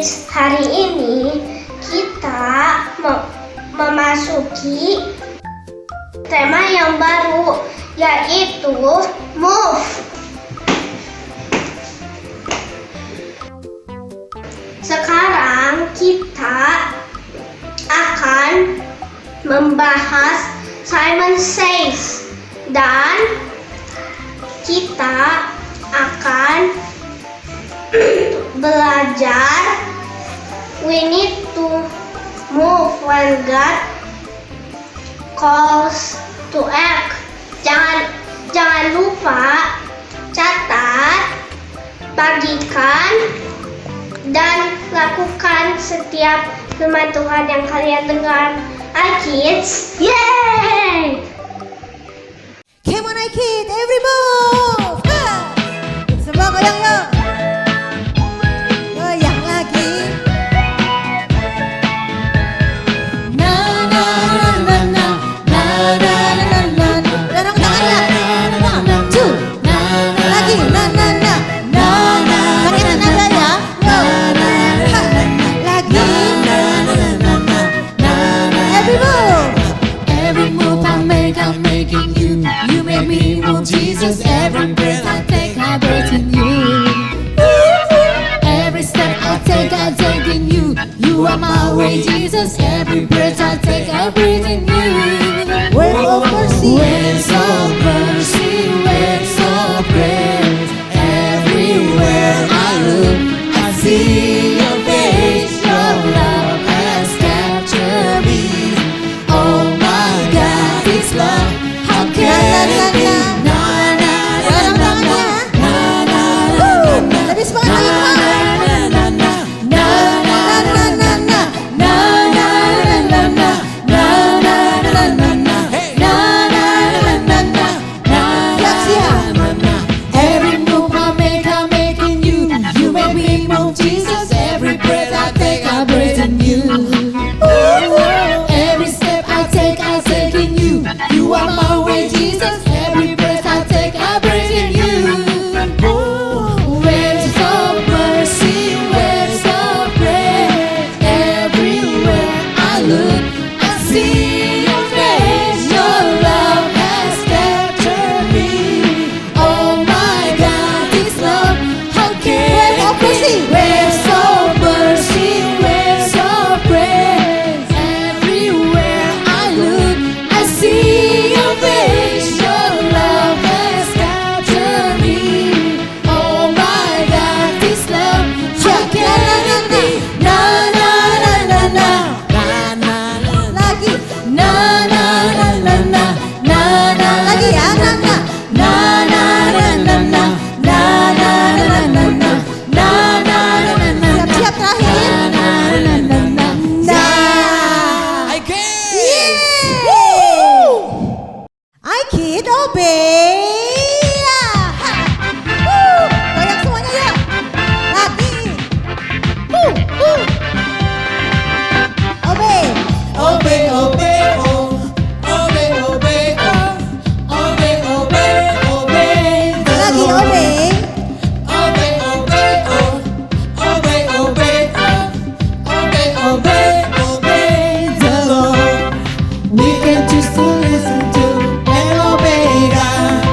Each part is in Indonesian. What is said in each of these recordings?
Kids, hari ini kita memasuki tema yang baru, yaitu Move. Sekarang kita akan membahas Simon Says dan kita akan belajar we need to move when God calls to act. Jangan lupa catat, bagikan, dan lakukan setiap firman Tuhan yang kalian dengar. iKids, yay! Come on iKids, every move! Semua goyang yuk! Goyang lagi. Na na na na na na na na na. Dorong tangannya. 1, 2, lagi. Na na na na na. Pakai tenaga ya. Na na na lagi. Na na na na na. Every move. Every move I make, I'm making you. You make me move, Jesus. Every breath I take, I breathe in you. Every step I take in you. You are my way, Jesus. Every breath I take, I breathe in you. Wave of mercy. Waves of mercy, waves of grace. Everywhere I look, I see your face. Your love has captured me. Oh my God, this love, how can it be? Na na na na na na na na na. Lebih semangat lagi, Na na na na na na na na na na na na na na na na. Hey, na na na na na na. Siap. Every move I make, I'm making you. You make me move, Jesus. Every breath I take, I breathe in you. Every step I take in you. You are my way, Jesus. Every breath I take, I breathe in you. Waves of mercy, waves of grace. Everywhere I look, I see your face. Your love has captured me. Oh my God, this love, how can it be? Waves of mercy, waves of grace. Everywhere I look, I see your face. Your love has captured me. Oh my God, this love, how can it be? Na na na na na na na na. lagi. Na na na na na na na. Lagi ya, na na. Na na na na na na na na na na. Na na na na. Siap-siap terakhir. Na na na na. Nah. iKids, obey. Ha. Goyang semuanya yuk. Lagi. Obey. Obey, obey, oh. Obey, obey, oh. Obey, obey, obey. Lagi obey. Obey, obey, oh. Obey, obey, oh. Obey, obey, obey the Lord. We can choose to listen to and obey God.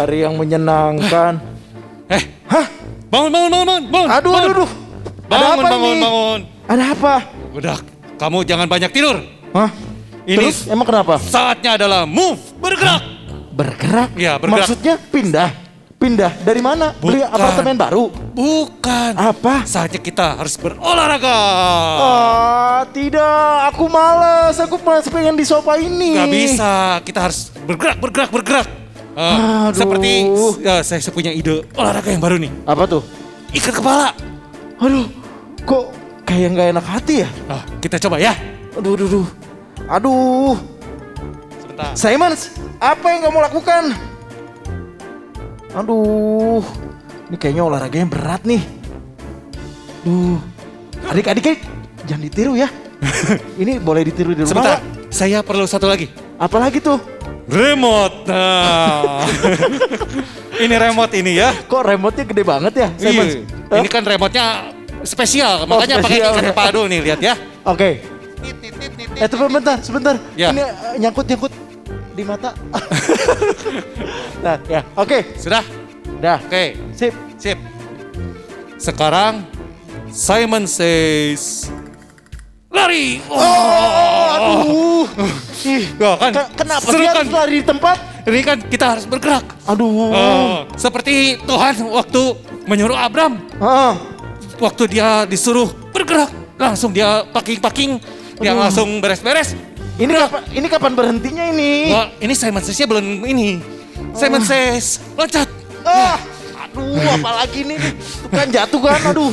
hari yang menyenangkan. Hah? Bangun. Aduh. Ada apa nih? Bangun. Ada apa? Udah, kamu jangan banyak tidur. Hah? Ini Terus emang kenapa? saatnya adalah move, bergerak. Bergerak? Ya, bergerak. Maksudnya pindah? Pindah dari mana? Beli Bukan. apartemen baru? Bukan. Apa? Saatnya kita harus berolahraga. Tidak. Aku malas. Aku masih pengen di sofa ini. Gak bisa, kita harus bergerak. Aduh. Seperti saya punya ide olahraga yang baru nih. Apa tuh? Ikat kepala. Aduh, kok kayak nggak enak hati ya? Kita coba ya. Aduh. Sebentar. Simons, apa yang kamu lakukan? Aduh, ini kayaknya olahraganya berat nih. Adik-adik, jangan ditiru ya. Ini boleh ditiru di rumah. Sebentar, nggak? saya perlu satu lagi. Apa lagi tuh? Remote. Nah. Ini remote ini ya. Kok remote-nya gede banget ya, Simons? Iya. Ini kan remote-nya spesial, makanya pakai spesial. ikat kepala dulu nih, lihat ya. Oke. Sebentar. Ya. Ini nyangkut di mata. Nah, ya, oke. Sudah? Dah. Oke. Sip. Sekarang Simon says lari. Aduh. Ih, Ya kan? kenapa Seru sih kan? harus lari di tempat? Ini kan kita harus bergerak. Aduh. Seperti Tuhan waktu menyuruh Abram, Ah. waktu dia disuruh bergerak, langsung dia packing, dia Aduh. langsung beres-beres. Ini kapan berhentinya ini? Wah, ini Simon Says-nya belum ini. Simon Says, loncat. Aduh, apalagi nih? Tuh kan jatuh kan, aduh.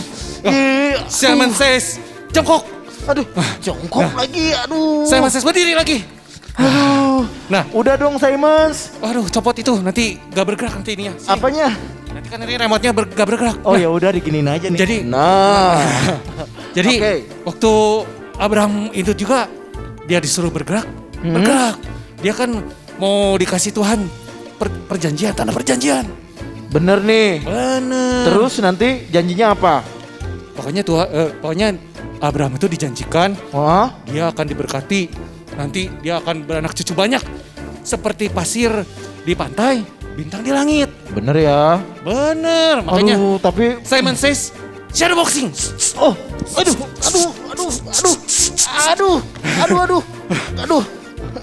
Simon Says, jongkok. Aduh, jongkok lagi, aduh. Simon Says, berdiri lagi. Aduh. Nah, Udah dong, Simons. waduh, copot itu, nanti gak bergerak nanti ininya. Sini. Apanya? Nanti kan ini remote-nya gak bergerak. Oh ya udah diginiin aja nih. Jadi- nah. Jadi Oke. waktu Abraham itu juga dia disuruh bergerak. Dia kan mau dikasih Tuhan perjanjian, tanah perjanjian. Bener nih. Bener. Terus nanti janjinya apa? Pokoknya Abraham itu dijanjikan Wah, dia akan diberkati. Nanti dia akan beranak cucu banyak. Seperti pasir di pantai, bintang di langit. bener ya. Bener. Makanya Aduh, tapi Simon Says, shadow boxing. oh, aduh.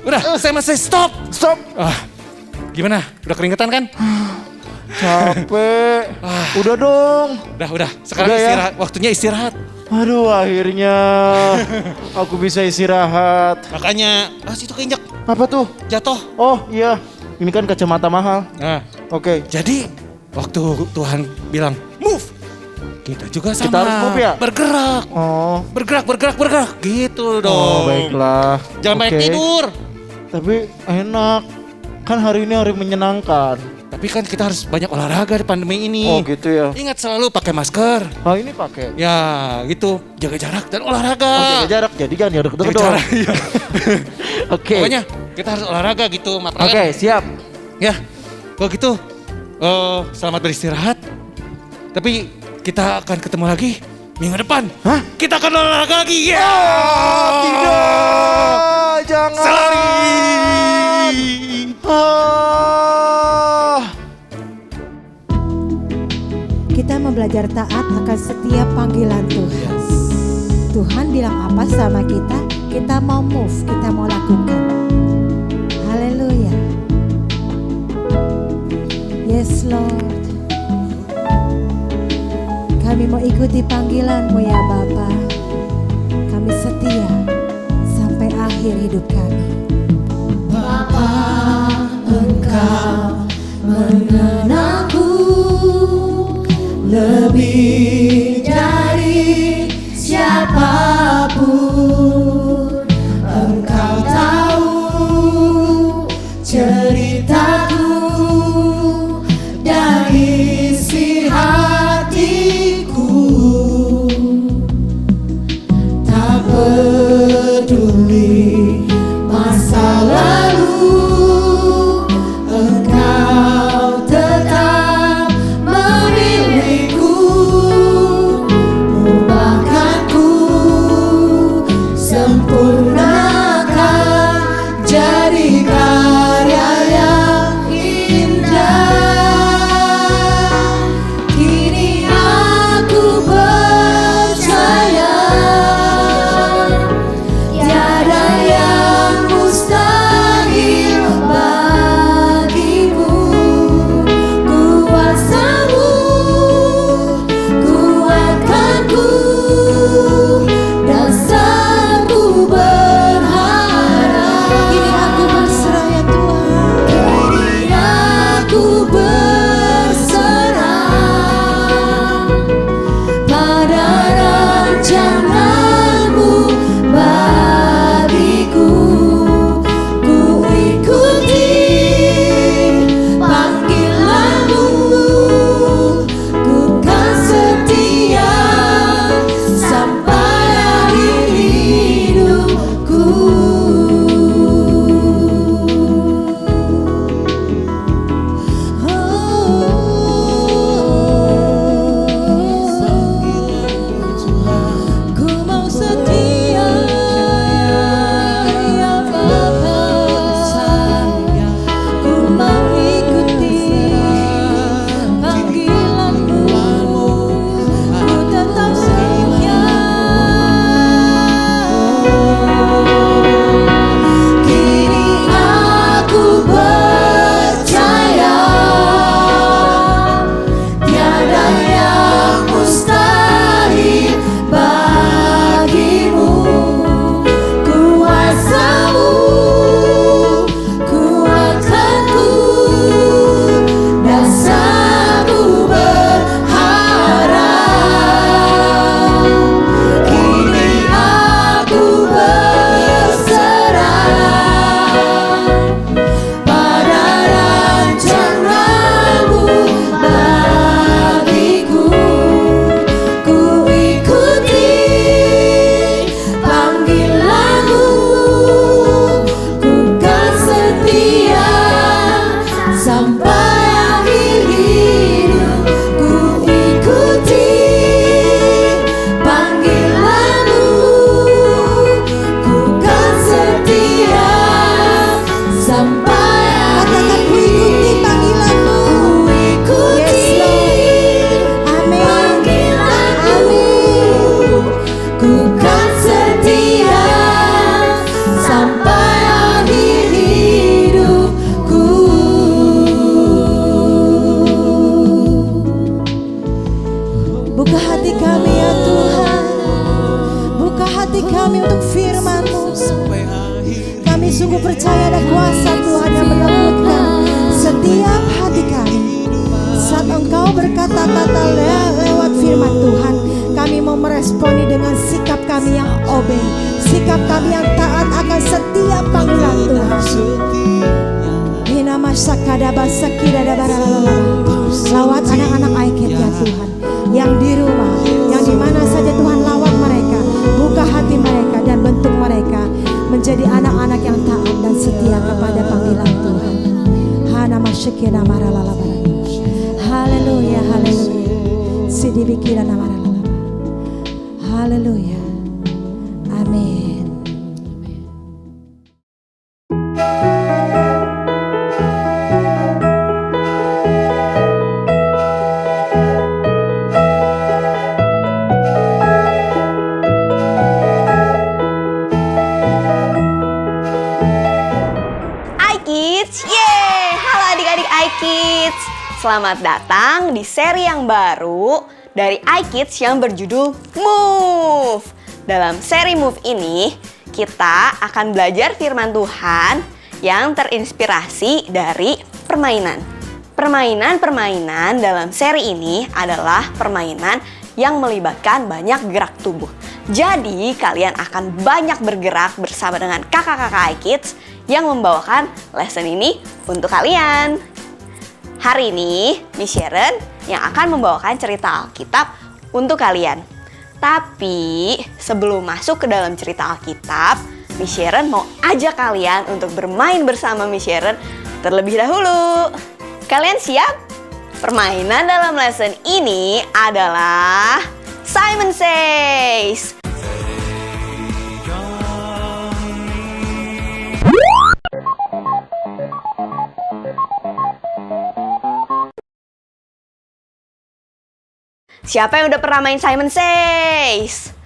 Udah, Simon Says stop. Stop. Gimana? Udah keringetan kan? Capek. Udah dong. Udah. Sekarang Udah ya? istirahat. Waktunya istirahat. Aduh, akhirnya aku bisa istirahat. Makanya, situ keinjak, Apa tuh? jatuh. Oh iya, ini kan kacamata mahal. Nah, Oke. jadi waktu Tuhan bilang move, kita juga sama. Kita harus move ya? Bergerak. Oh. Bergerak. Gitu dong. Oh, baiklah. Jangan banyak Oke. tidur. Tapi enak. Kan hari ini hari menyenangkan. Tapi kan kita harus banyak olahraga di pandemi ini. Oh gitu ya. Ingat selalu pakai masker. Oh ini pakai. Ya gitu, jaga jarak dan olahraga. Oh, jaga jarak, jadi jangan ya deket-deket Jaga dong. jarak, iya. Oke. Pokoknya kita harus olahraga gitu. Oke, siap. Ya, kalau gitu selamat beristirahat. Tapi kita akan ketemu lagi minggu depan. Hah? Kita akan olahraga lagi. Ya. Tidak, jangan. Selari. Kita mau belajar taat akan setiap panggilan Tuhan. Tuhan bilang apa sama kita mau move, kita mau lakukan. Haleluya. Yes Lord. Kami mau ikuti panggilan-Mu ya Bapa. Kami setia sampai akhir hidup kami. Engkau mengenalku lebih dari siapapun. Engkau tahu ceritaku dan isi hatiku. Tak peduli masa lalu, Engkau tetap memilihku, ubahkanku sampai akhir hidup. Ku ikuti panggilanmu, ku kan setia sampai Katakan ku ikuti panggilanmu. Yes, Lord. Amin. panggilanmu, ku kan setia sampai akhir hidupku. Buka hati kami ya Tuhan. Buka hati kami untuk firman-Mu. Kami sungguh percaya ada kuasa Tuhan yang melembutkan setiap hati kami. Saat Engkau berkata-kata lewat firman Tuhan, kami mau meresponi dengan sikap kami yang obey, sikap kami yang taat akan setiap panggilan Tuhan. Hinama sakadaba sakidadabaralala. Lawat anak-anak Aikid ya Tuhan, yang di rumah, yang di mana saja Tuhan, lawat mereka, buka hati mereka dan bentuk mereka menjadi anak-anak yang taat dan setia kepada panggilan Tuhan. Hanama syekina maralala. Haleluya, haleluya. Sidibikira namaralala. Haleluya. Amin. iKids, yeay! Halo adik-adik iKids. Selamat datang di seri yang baru dari iKids yang berjudul Move. Dalam seri Move ini, kita akan belajar firman Tuhan yang terinspirasi dari permainan. Permainan-permainan dalam seri ini adalah permainan yang melibatkan banyak gerak tubuh. Jadi, kalian akan banyak bergerak bersama dengan kakak-kakak iKids yang membawakan lesson ini untuk kalian. Hari ini, Miss Sharon yang akan membawakan cerita Alkitab untuk kalian. Tapi, sebelum masuk ke dalam cerita Alkitab, Miss Sharon mau ajak kalian untuk bermain bersama Miss Sharon terlebih dahulu. Kalian siap? Permainan dalam lesson ini adalah Simon Says. Siapa yang udah pernah main Simon Says?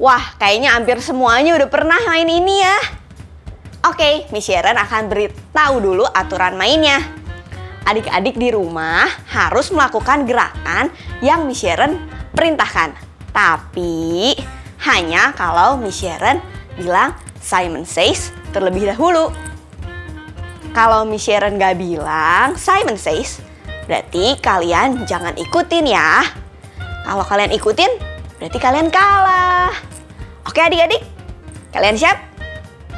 Wah, kayaknya hampir semuanya udah pernah main ini ya. Oke, Miss Sharon akan beritahu dulu aturan mainnya. Adik-adik di rumah harus melakukan gerakan yang Miss Sharon perintahkan. Tapi, hanya kalau Miss Sharon bilang Simon Says terlebih dahulu. Kalau Miss Sharon gak bilang Simon Says, berarti kalian jangan ikutin ya. Kalau kalian ikutin, berarti kalian kalah. Oke adik-adik, kalian siap?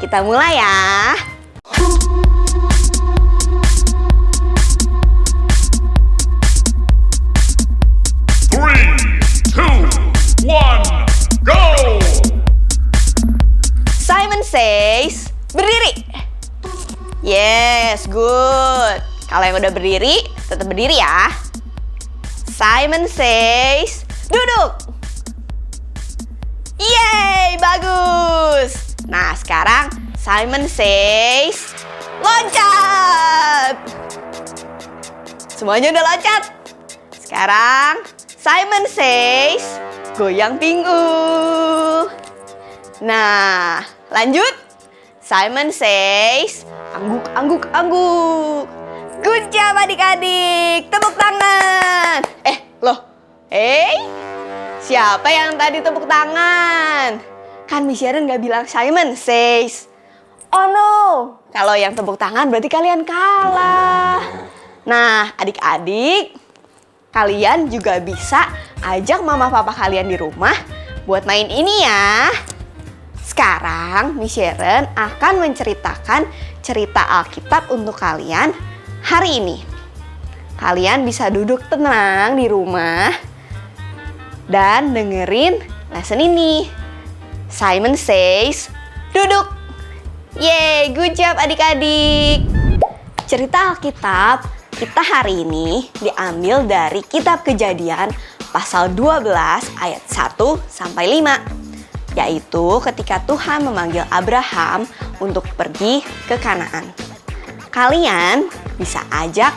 Kita mulai ya. Three, two, one, go! Simon Says, berdiri. Yes, good. Kalau yang udah berdiri, tetap berdiri ya. Simon Says, duduk. Yeay, bagus. Nah, sekarang Simon Says, loncat. Semuanya udah loncat. Sekarang Simon Says, goyang pinggul. Nah, lanjut. Simon Says, angguk, angguk, angguk. Good job adik-adik, tepuk tangan. Siapa yang tadi tepuk tangan? Kan Miss Sharon gak bilang Simon Says. Oh no, kalau yang tepuk tangan berarti kalian kalah. Nah adik-adik, kalian juga bisa ajak mama papa kalian di rumah buat main ini ya. Sekarang Miss Sharon akan menceritakan cerita Alkitab untuk kalian hari ini. Kalian bisa duduk tenang di rumah dan dengerin lesson ini. Simon Says, duduk. Yeay, good job adik-adik. Cerita Alkitab kita hari ini diambil dari Kitab Kejadian pasal 12 ayat 1 sampai 5, yaitu ketika Tuhan memanggil Abraham untuk pergi ke Kanaan. Kalian bisa ajak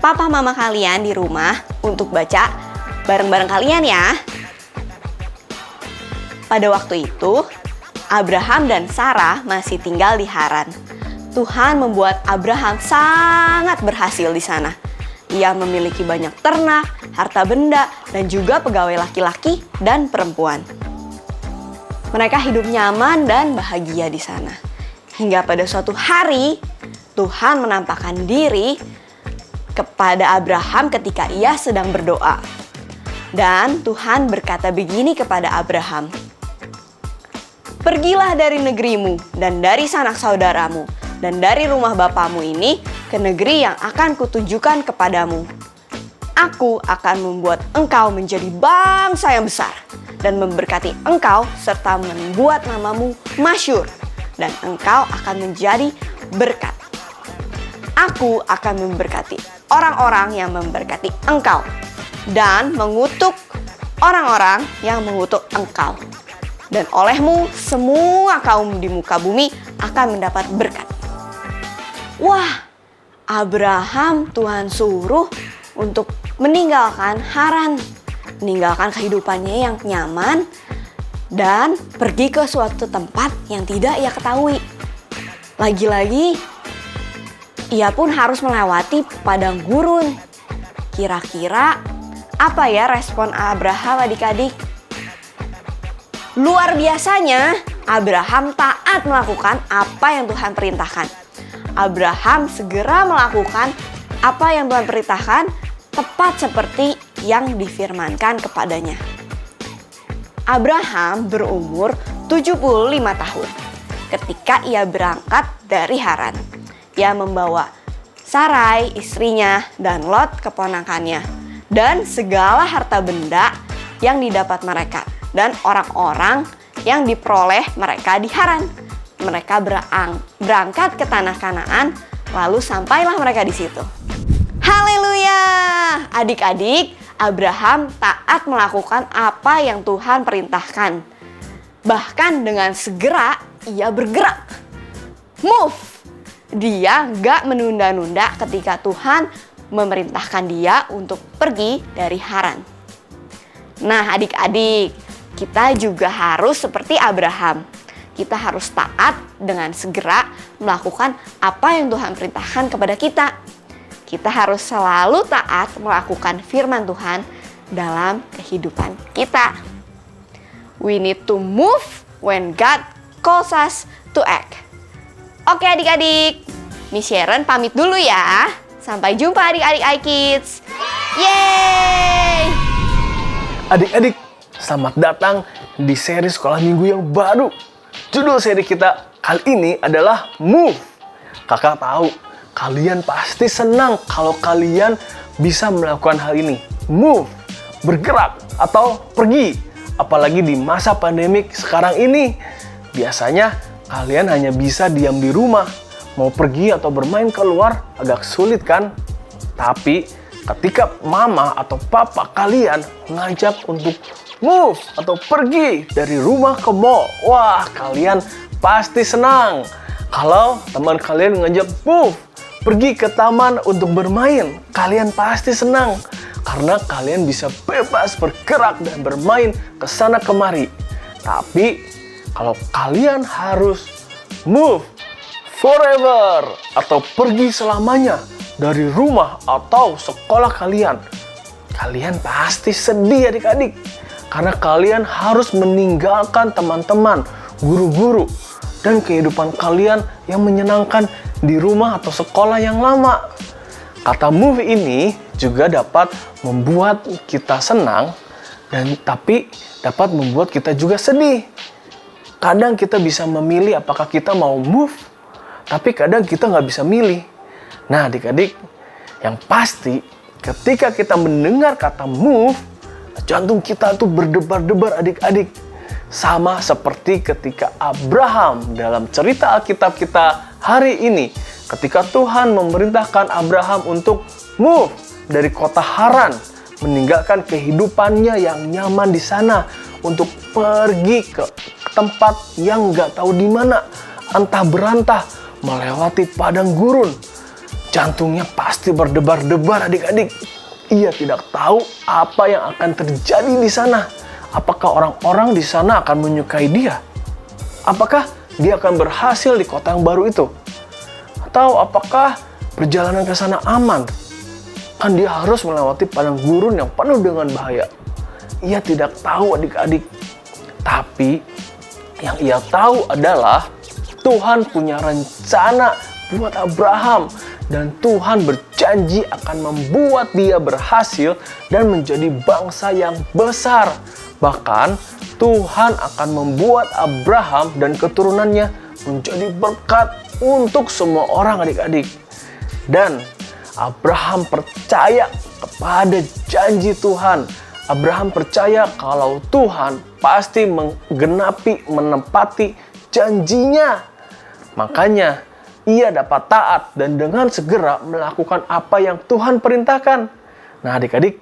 papa mama kalian di rumah untuk baca bareng-bareng kalian ya. Pada waktu itu, Abraham dan Sarah masih tinggal di Haran. Tuhan membuat Abraham sangat berhasil di sana. Ia memiliki banyak ternak, harta benda, dan juga pegawai laki-laki dan perempuan. Mereka hidup nyaman dan bahagia di sana. Hingga pada suatu hari, Tuhan menampakkan diri kepada Abraham ketika ia sedang berdoa. Dan Tuhan berkata begini kepada Abraham, "Pergilah dari negerimu dan dari sanak saudaramu dan dari rumah bapamu ini ke negeri yang akan kutunjukkan kepadamu. Aku akan membuat engkau menjadi bangsa yang besar dan memberkati engkau serta membuat namamu masyhur, dan engkau akan menjadi berkat. Aku akan memberkati orang-orang yang memberkati engkau dan mengutuk orang-orang yang mengutuk engkau. Dan olehmu semua kaum di muka bumi akan mendapat berkat." Wah, Abraham Tuhan suruh untuk meninggalkan Haran, meninggalkan kehidupannya yang nyaman, dan pergi ke suatu tempat yang tidak ia ketahui. Lagi-lagi, ia pun harus melewati padang gurun. Kira-kira apa ya respon Abraham adik-adik? Luar biasanya, Abraham taat melakukan apa yang Tuhan perintahkan. Abraham segera melakukan apa yang Tuhan perintahkan, tepat seperti yang difirmankan kepadanya. Abraham berumur 75 tahun ketika ia berangkat dari Haran. Ia membawa Sarai, istrinya, dan Lot, keponakannya, dan segala harta benda yang didapat mereka, dan orang-orang yang diperoleh mereka di Haran. Mereka berangkat ke tanah Kanaan, lalu sampailah mereka di situ. Haleluya! Adik-adik, Abraham taat melakukan apa yang Tuhan perintahkan. Bahkan dengan segera ia bergerak. Move! Dia gak menunda-nunda ketika Tuhan memerintahkan dia untuk pergi dari Haran. Nah adik-adik, kita juga harus seperti Abraham. Kita harus taat dengan segera melakukan apa yang Tuhan perintahkan kepada kita. Kita harus selalu taat melakukan firman Tuhan dalam kehidupan kita. We need to move when God calls us to act. Oke adik-adik, Miss Sharon pamit dulu ya. Sampai jumpa adik-adik iKids. Yeay! Adik-adik, selamat datang di seri sekolah minggu yang baru. Judul seri kita kali ini adalah Move. Kakak tahu, kalian pasti senang kalau kalian bisa melakukan hal ini. Move, bergerak atau pergi. Apalagi di masa pandemik sekarang ini. Biasanya kalian hanya bisa diam di rumah. Mau pergi atau bermain keluar agak sulit kan? Tapi ketika mama atau papa kalian ngajak untuk move atau pergi dari rumah ke mall, wah kalian pasti senang. Kalau teman kalian ngajak move, pergi ke taman untuk bermain, kalian pasti senang. Karena kalian bisa bebas bergerak dan bermain ke sana kemari. Tapi kalau kalian harus move forever atau pergi selamanya dari rumah atau sekolah kalian, kalian pasti sedih adik-adik. Karena kalian harus meninggalkan teman-teman, guru-guru, dan kehidupan kalian yang menyenangkan di rumah atau sekolah yang lama. Kata move ini juga dapat membuat kita senang, tapi dapat membuat kita juga sedih. Kadang kita bisa memilih apakah kita mau move, tapi kadang kita nggak bisa milih. Nah adik-adik, yang pasti ketika kita mendengar kata move, jantung kita tuh berdebar-debar adik-adik. Sama seperti ketika Abraham dalam cerita Alkitab kita hari ini ketika Tuhan memerintahkan Abraham untuk move dari kota Haran, meninggalkan kehidupannya yang nyaman di sana untuk pergi ke tempat yang nggak tahu di mana, antah berantah melewati padang gurun. Jantungnya pasti berdebar-debar adik-adik. Ia tidak tahu apa yang akan terjadi di sana. Apakah orang-orang di sana akan menyukai dia? Apakah dia akan berhasil di kota yang baru itu? Atau apakah perjalanan ke sana aman? Kan dia harus melewati padang gurun yang penuh dengan bahaya. Ia tidak tahu adik-adik. Tapi yang ia tahu adalah Tuhan punya rencana buat Abraham. Dan Tuhan berjanji akan membuat dia berhasil dan menjadi bangsa yang besar. Bahkan Tuhan akan membuat Abraham dan keturunannya menjadi berkat untuk semua orang adik-adik. Dan Abraham percaya kepada janji Tuhan. Abraham percaya kalau Tuhan pasti menepati janjinya. Makanya ia dapat taat dan dengan segera melakukan apa yang Tuhan perintahkan. Nah adik-adik,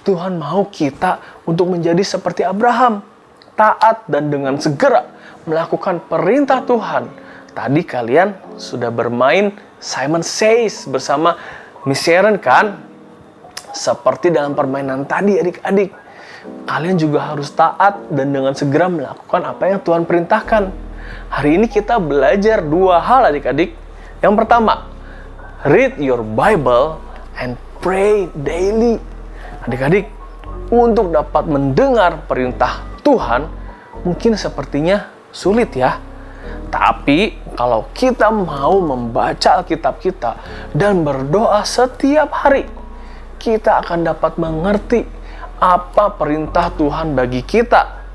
Tuhan mau kita untuk menjadi seperti Abraham. Taat dan dengan segera melakukan perintah Tuhan. Tadi kalian sudah bermain Simon Says bersama Miss Sharon kan? Seperti dalam permainan tadi adik-adik. Kalian juga harus taat dan dengan segera melakukan apa yang Tuhan perintahkan. Hari ini kita belajar 2 hal adik-adik. Yang pertama, read your Bible and pray daily. Adik-adik, untuk dapat mendengar perintah Tuhan, mungkin sepertinya sulit ya. Tapi kalau kita mau membaca Alkitab kita dan berdoa setiap hari, kita akan dapat mengerti apa perintah Tuhan bagi kita.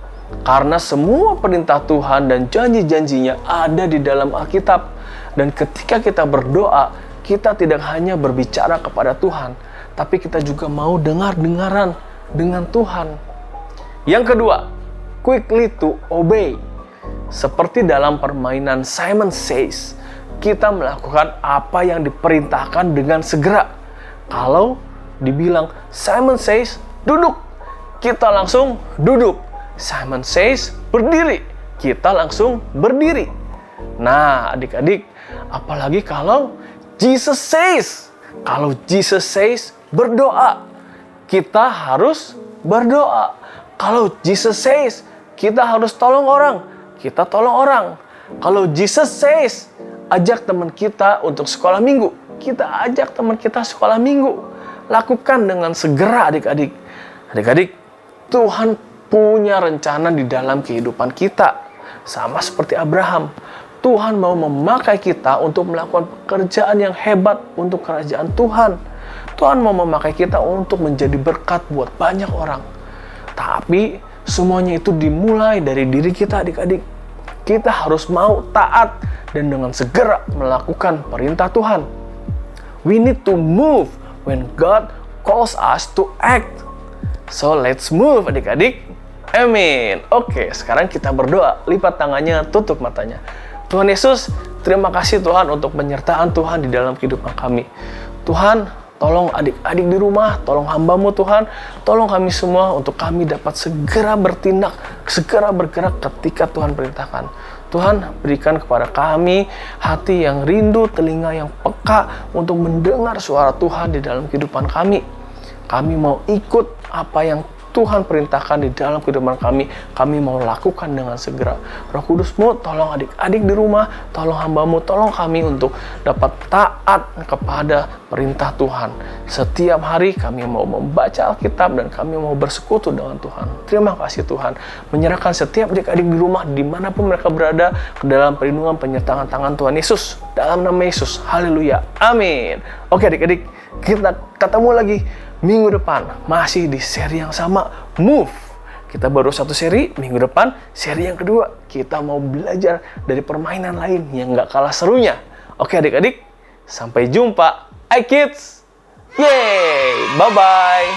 Karena semua perintah Tuhan dan janji-janjinya ada di dalam Alkitab. Dan ketika kita berdoa, kita tidak hanya berbicara kepada Tuhan, tapi kita juga mau dengar-dengaran dengan Tuhan. Yang kedua, quickly to obey. Seperti dalam permainan Simon Says, kita melakukan apa yang diperintahkan dengan segera. Kalau dibilang Simon Says, duduk, kita langsung duduk. Simon Says, berdiri, kita langsung berdiri. Nah, adik-adik, apalagi kalau Jesus Says. Kalau Jesus Says, berdoa, kita harus berdoa. Kalau Jesus Says, kita harus tolong orang, kita tolong orang. Kalau Jesus Says, ajak teman kita untuk sekolah minggu, kita ajak teman kita sekolah minggu. Lakukan dengan segera adik-adik. Adik-adik, Tuhan punya rencana di dalam kehidupan kita. Sama seperti Abraham. Tuhan mau memakai kita untuk melakukan pekerjaan yang hebat untuk kerajaan Tuhan. Tuhan mau memakai kita untuk menjadi berkat buat banyak orang. Tapi semuanya itu dimulai dari diri kita adik-adik. Kita harus mau taat dan dengan segera melakukan perintah Tuhan. We need to move when God calls us to act. So let's move adik-adik. Amin. Oke, sekarang kita berdoa. Lipat tangannya, tutup matanya. Tuhan Yesus, terima kasih Tuhan untuk penyertaan Tuhan di dalam kehidupan kami. Tuhan, tolong adik-adik di rumah, tolong hamba-Mu Tuhan, tolong kami semua untuk kami dapat segera bertindak, segera bergerak ketika Tuhan perintahkan. Tuhan, berikan kepada kami hati yang rindu, telinga yang peka untuk mendengar suara Tuhan di dalam kehidupan kami. Kami mau ikut apa yang Tuhan perintahkan di dalam kehidupan kami. Kami mau lakukan dengan segera. Roh Kudus-Mu, tolong adik-adik di rumah, tolong hamba-Mu, tolong kami untuk dapat taat kepada perintah Tuhan. Setiap hari kami mau membaca Alkitab dan kami mau bersekutu dengan Tuhan. Terima kasih Tuhan. Menyerahkan setiap adik-adik di rumah, dimanapun mereka berada, ke dalam perlindungan penyertaan tangan Tuhan Yesus. Dalam nama Yesus. Haleluya. Amin. Oke adik-adik, kita ketemu lagi minggu depan, masih di seri yang sama, Move. Kita baru satu seri, minggu depan seri yang kedua. Kita mau belajar dari permainan lain yang gak kalah serunya. Oke adik-adik, sampai jumpa. iKids, yeay, bye-bye.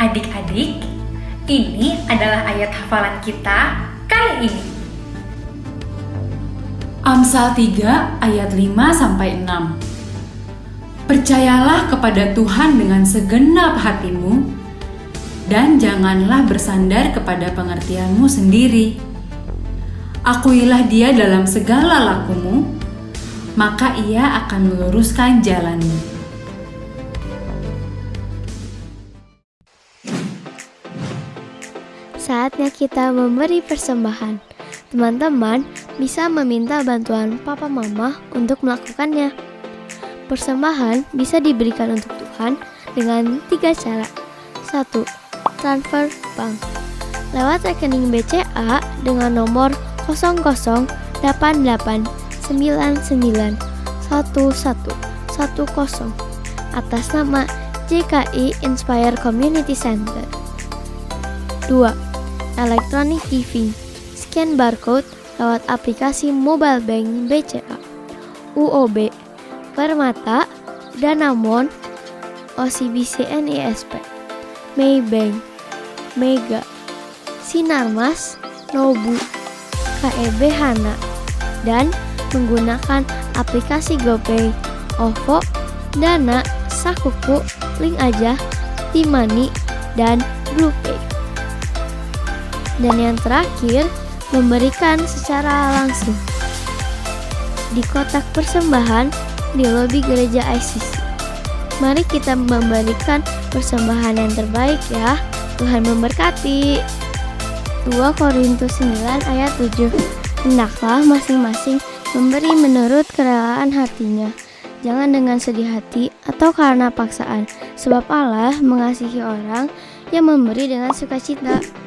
Adik-adik, ini adalah ayat hafalan kita kali hari ini. Amsal 3 ayat 5-6. Percayalah kepada Tuhan dengan segenap hatimu dan janganlah bersandar kepada pengertianmu sendiri. Akuilah Dia dalam segala lakumu, maka Ia akan meluruskan jalanmu. Saatnya kita memberi persembahan. Teman-teman bisa meminta bantuan papa mama untuk melakukannya. Persembahan bisa diberikan untuk Tuhan dengan 3 cara. 1. Transfer bank. Lewat rekening BCA dengan nomor 0088991110 atas nama JKI Inspire Community Center. 2. Electronic giving. Scan barcode lewat aplikasi mobile bank BCA, UOB, Permata, Danamon, OCBC NISP, Maybank, Mega, Sinarmas, Nobu, KEB Hana, dan menggunakan aplikasi GoPay, OVO, Dana, Sakuku, Link Aja, T-Money, dan BluePay. Dan yang terakhir, memberikan secara langsung di kotak persembahan di lobi gereja ICC. Mari kita memberikan persembahan yang terbaik ya. Tuhan memberkati. 2 Korintus 9 ayat 7. Hendaklah masing-masing memberi menurut kerelaan hatinya, jangan dengan sedih hati atau karena paksaan, sebab Allah mengasihi orang yang memberi dengan sukacita.